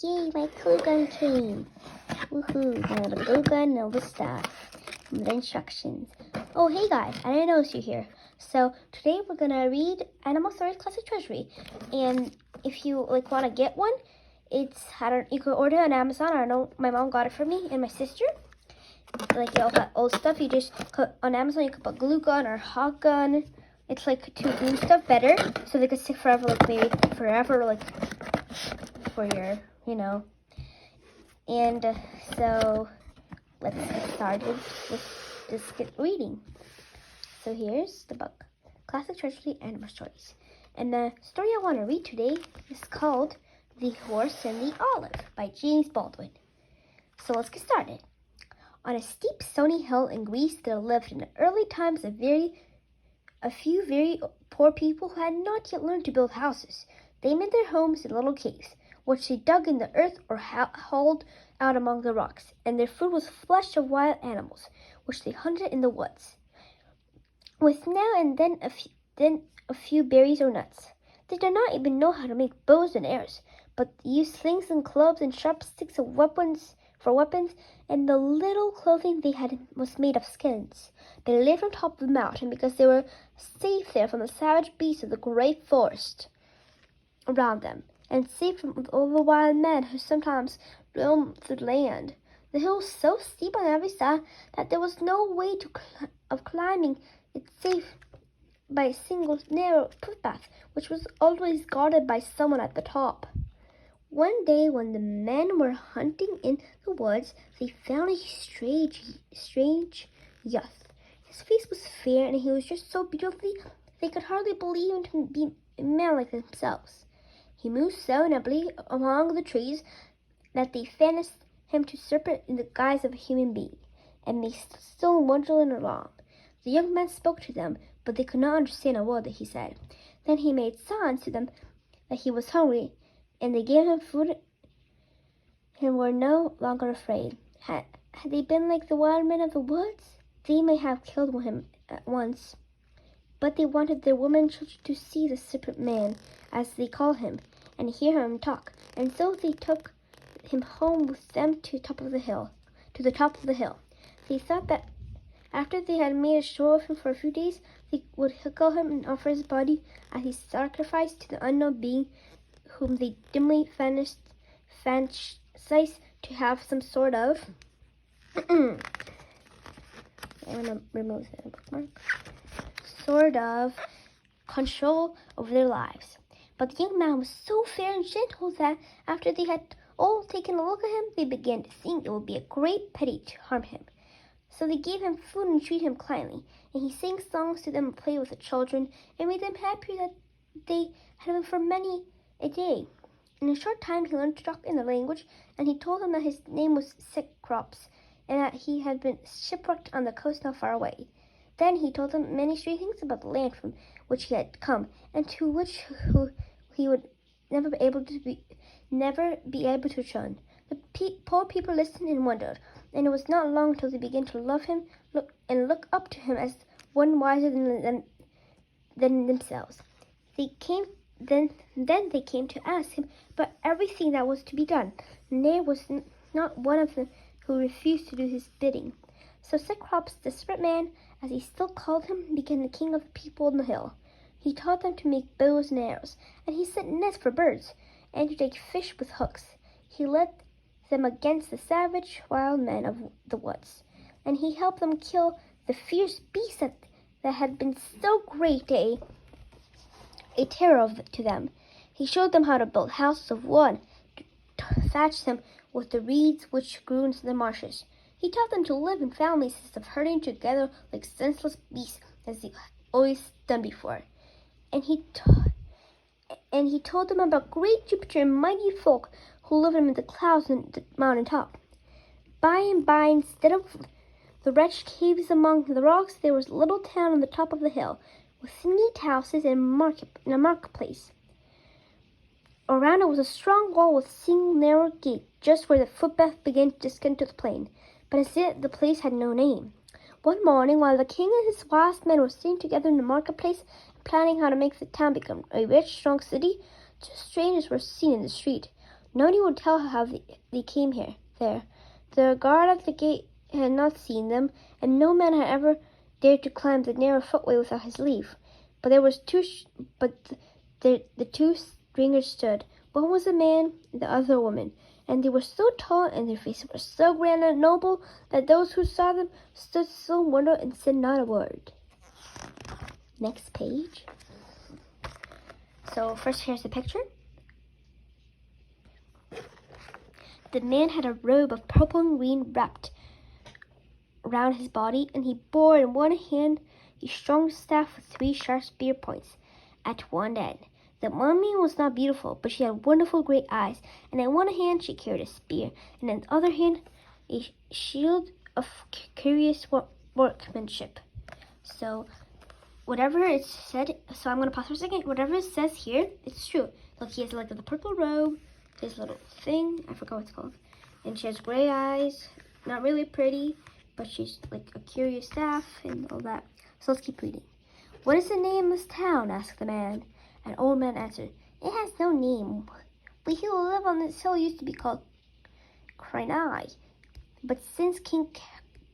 Yay, my glue gun came. Woohoo, I have a glue gun and all the stuff. And the instructions. Oh, hey guys, I didn't notice you here. So today we're gonna read Animal Stories Classic Treasury. And if you want to get one, you can order it on Amazon. I know my mom got it for me and my sister. All that old stuff. You just on Amazon you can put glue gun or hot gun. It's to glue stuff better, so they could stick forever, maybe forever, for your, And so let's get started with this reading. So here's the book, Classic Treasury Animal Stories. And the story I want to read today is called The Horse and the Olive by James Baldwin. So let's get started. On a steep stony hill in Greece there lived in the early times a few very poor people who had not yet learned to build houses. They made their homes in little caves, which they dug in the earth or hauled out among the rocks, and their food was flesh of wild animals, which they hunted in the woods, with now and then a few berries or nuts. They did not even know how to make bows and arrows, but used slings and clubs and sharp sticks for weapons, and the little clothing they had was made of skins. They lived on top of the mountain because they were safe there from the savage beasts of the great forest around them, and safe from all the wild men who sometimes roamed through the land. The hill was so steep on every side that there was no way of climbing it safe by a single narrow footpath, which was always guarded by someone at the top. One day, when the men were hunting in the woods, they found a strange youth. His face was fair, and he was dressed so beautifully they could hardly believe him to be a man like themselves. He moved so nimbly among the trees that they fancied him to serpent in the guise of a human being, and they still wondered along. The young man spoke to them, but they could not understand a word that he said. Then he made signs to them that he was hungry, and they gave him food and were no longer afraid. Had they been like the wild men of the woods, they may have killed him at once. But they wanted their women and children to see the serpent man, as they called him, and hear him talk, and so they took him home with them to the top of the hill. They thought that after they had made a show of him for a few days, they would kill him and offer his body as a sacrifice to the unknown being whom they dimly fantasized to have some sort of I'm gonna remove the bookmark. Control over their lives. But the young man was so fair and gentle that after they had all taken a look at him, they began to think it would be a great pity to harm him. So they gave him food and treated him kindly, and he sang songs to them and played with the children, and made them happy that they had been for many a day. In a short time he learned to talk in the language, and he told them that his name was Cyclops, and that he had been shipwrecked on the coast not far away. Then he told them many strange things about the land from which he had come, and to which he would never be able to return. The poor people listened and wondered, and it was not long till they began to love him, look up to him as one wiser than themselves. Then they came to ask him about everything that was to be done, and there was not one of them who refused to do his bidding. So Cyclops, the serpent man, as he still called him, became the king of the people on the hill. He taught them to make bows and arrows, and he set nets for birds, and to take fish with hooks. He led them against the savage wild men of the woods, and he helped them kill the fierce beasts that had been so great a terror to them. He showed them how to build houses of wood, to thatch them with the reeds which grew in the marshes. He taught them to live in families instead of herding together like senseless beasts as they always done before. And he told them about great Jupiter and mighty folk who lived in the clouds and the mountain top. By and by, instead of the wretched caves among the rocks, there was a little town on the top of the hill, with neat houses and a marketplace. Around it was a strong wall with a single narrow gate, just where the footpath began to descend to the plain. But as yet the place had no name. One morning, while the king and his wise men were sitting together in the marketplace, planning how to make the town become a rich, strong city, two strangers were seen in the street. Nobody would tell how they came there. The guard at the gate had not seen them, and no man had ever dared to climb the narrow footway without his leave. But the two stringers stood. One was a man, the other a woman, and they were so tall and their faces were so grand and noble that those who saw them stood still in wonder and said not a word. Next page. So first here's the picture. The man had a robe of purple and green wrapped around his body, and he bore in one hand a strong staff with 3 sharp spear points at one end. The woman was not beautiful, but she had wonderful great eyes, and in one hand she carried a spear, and in the other hand a shield of curious workmanship. So whatever it said, so I'm going to pause for a second. Whatever it says here, it's true. Look, he has like the purple robe, his little thing, I forgot what it's called. And she has gray eyes, not really pretty, but she's like a curious staff and all that. So let's keep reading. What is the name of this town? Asked the man. An old man answered, it has no name. We who live on this hill used to be called Crinai. But since King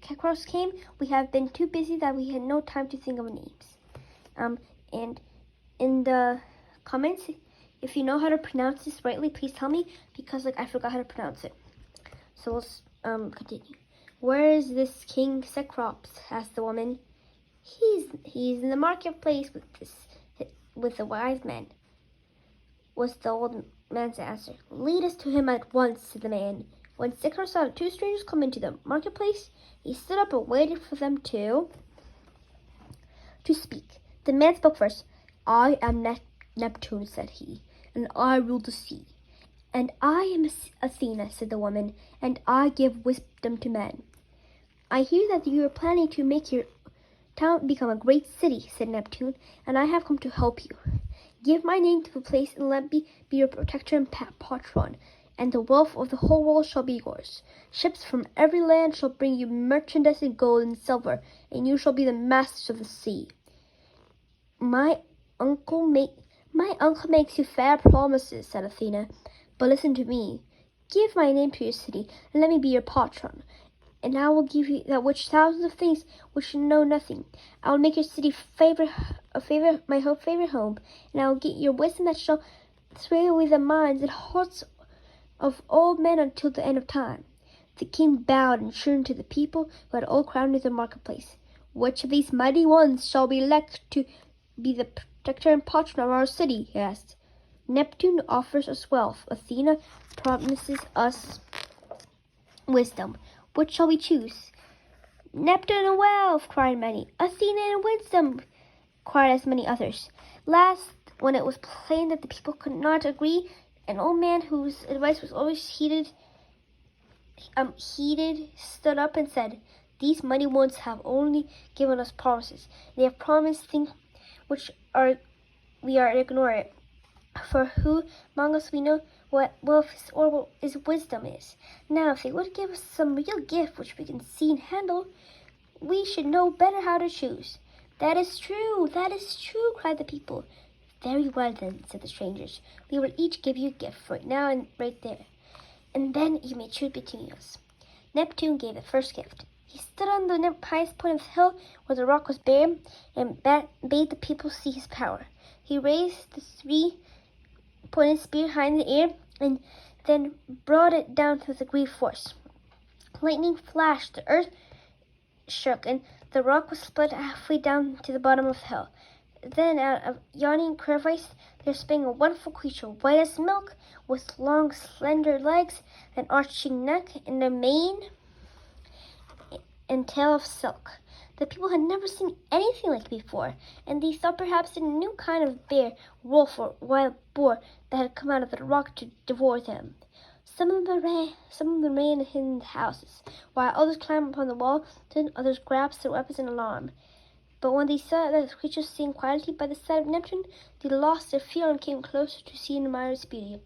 Kekros came, we have been too busy that we had no time to think of names. And in the comments, if you know how to pronounce this rightly, please tell me, because I forgot how to pronounce it. So let's continue. Where is this King Cecrops? Asked the woman. He's in the marketplace with the wise men, was the old man's answer. Lead us to him at once, said the man. When Cecrops saw the 2 strangers come into the marketplace, he stood up and waited for them to speak. The man spoke first. I am Neptune, said he, and I rule the sea. And I am Athena, said the woman, and I give wisdom to men. I hear that you are planning to make your town become a great city, said Neptune, and I have come to help you. Give my name to the place and let me be your protector and patron, and the wealth of the whole world shall be yours. Ships from every land shall bring you merchandise in gold and silver, and you shall be the masters of the sea. My uncle makes you fair promises, said Athena, but listen to me. Give my name to your city, and let me be your patron. And I will give you that which thousands of things which you know nothing. I will make your city my favorite home, and I will get your wisdom that shall sway away the minds and hearts of all men until the end of time. The king bowed and turned to the people who had all crowded the marketplace. Which of these mighty ones shall be elected to be the protector and patron of our city? He asked. Neptune offers us wealth. Athena promises us wisdom. Which shall we choose? Neptune and wealth, cried many. Athena and wisdom, cried as many others. Last, when it was plain that the people could not agree, an old man whose advice was always heeded stood up and said, these mighty ones have only given us promises. They have promised things which we are ignorant. For who among us we know what wealth is wisdom is? Now, if they would give us some real gift which we can see and handle, we should know better how to choose. That is true, cried the people. Very well then, said the strangers. We will each give you a gift right now and right there, and then you may choose between us. Neptune gave the first gift. He stood on the highest point of the hill where the rock was bare and bade the people see his power. He raised the 3-pointed spear high in the air and then brought it down with a great force. Lightning flashed, the earth shook, and the rock was split halfway down to the bottom of the hill. Then out of yawning crevice there sprang a wonderful creature, white as milk, with long slender legs, an arching neck, and a mane and tail of silk. The people had never seen anything like it before, and they thought perhaps a new kind of bear, wolf, or wild boar that had come out of the rock to devour them. Some of them ran and hid in the houses, while others climbed upon the wall, then others grasped their weapons in alarm. But when they saw that the creature sitting quietly by the side of Neptune, they lost their fear and came closer to see and admire its beauty.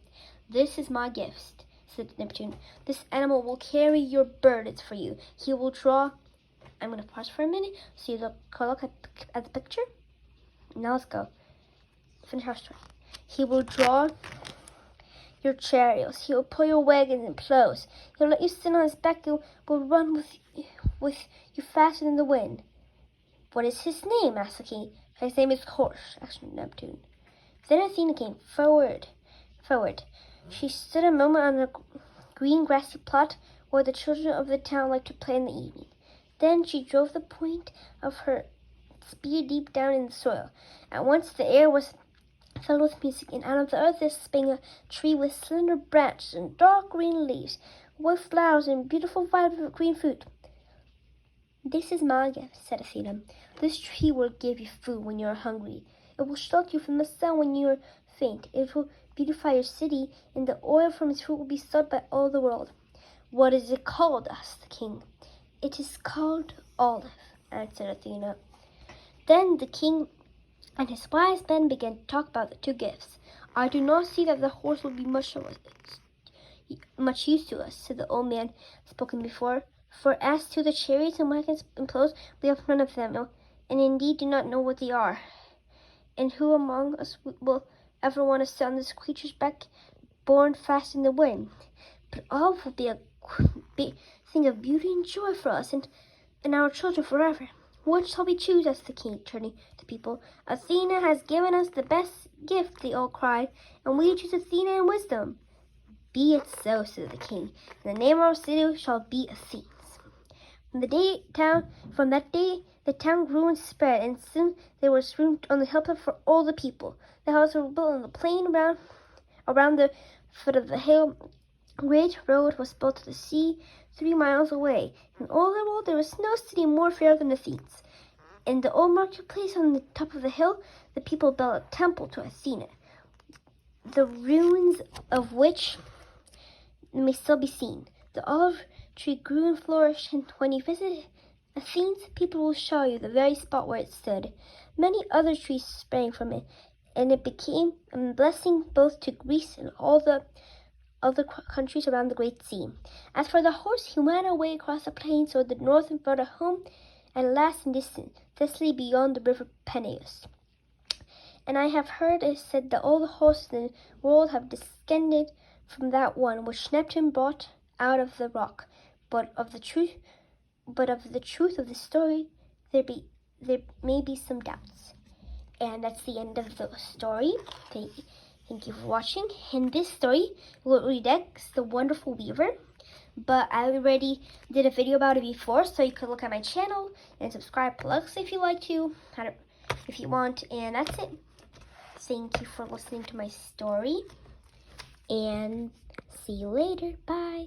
This is my gift, said Neptune. This animal will carry your burdens for you. He will draw... I'm going to pause for a minute so you look at the picture. Now let's go. Finish our story. He will draw your chariots. He will pull your wagons and plows. He will let you sit on his back. He will run with you faster than the wind. What is his name? Asked the king. His name is Horse, answered Neptune. Then Athena came forward. She stood a moment on the green grassy plot where the children of the town liked to play in the evening. Then she drove the point of her spear deep down in the soil. At once the air was filled with music, and out of the earth there sprang a tree with slender branches and dark green leaves, with flowers and beautiful vibrant green fruit. This is my gift, said Athena. This tree will give you food when you are hungry. It will shelter you from the sun when you are faint. It will beautify your city, and the oil from its fruit will be sought by all the world. What is it called? Asked the king. It is called olive, answered Athena. Then the king and his wise men began to talk about the two gifts. I do not see that the horse will be much use to us, said the old man spoken before. For as to the chariots and wagons and plows, we have none of them, and indeed do not know what they are. And who among us will ever want to sit on this creature's back, borne fast in the wind? But all will be a big thing of beauty and joy for us and our children forever. What shall we choose? Asked the king, turning to people. Athena has given us the best gift, they all cried, and we choose Athena in wisdom. Be it so, said the king. And the name of our city shall be Athens. From that day, the town grew and spread, and soon there was room on the hilltop for all the people. The houses were built on the plain around the foot of the hill. A great road was built to the sea 3 miles away. In all the world there was no city more fair than Athens. In the old marketplace on the top of the hill, the people built a temple to Athena, the ruins of which may still be seen. The olive tree grew and flourished, and when you visit Athens, people will show you the very spot where it stood. Many other trees sprang from it, and it became a blessing both to Greece and all the other countries around the great sea. As for the horse, he ran away across the plains toward the north and brought a home at last in distance, thusly beyond the river Peneus. And I have heard it said that all the horses in the world have descended from that one which Neptune brought out of the rock. But of the truth of the story, there may be some doubts. And that's the end of the story. Thank you for watching. In this story, we'll read next The Wonderful Weaver. But I already did a video about it before, so you could look at my channel and subscribe below if you like to, if you want. And that's it. Thank you for listening to my story. And see you later. Bye.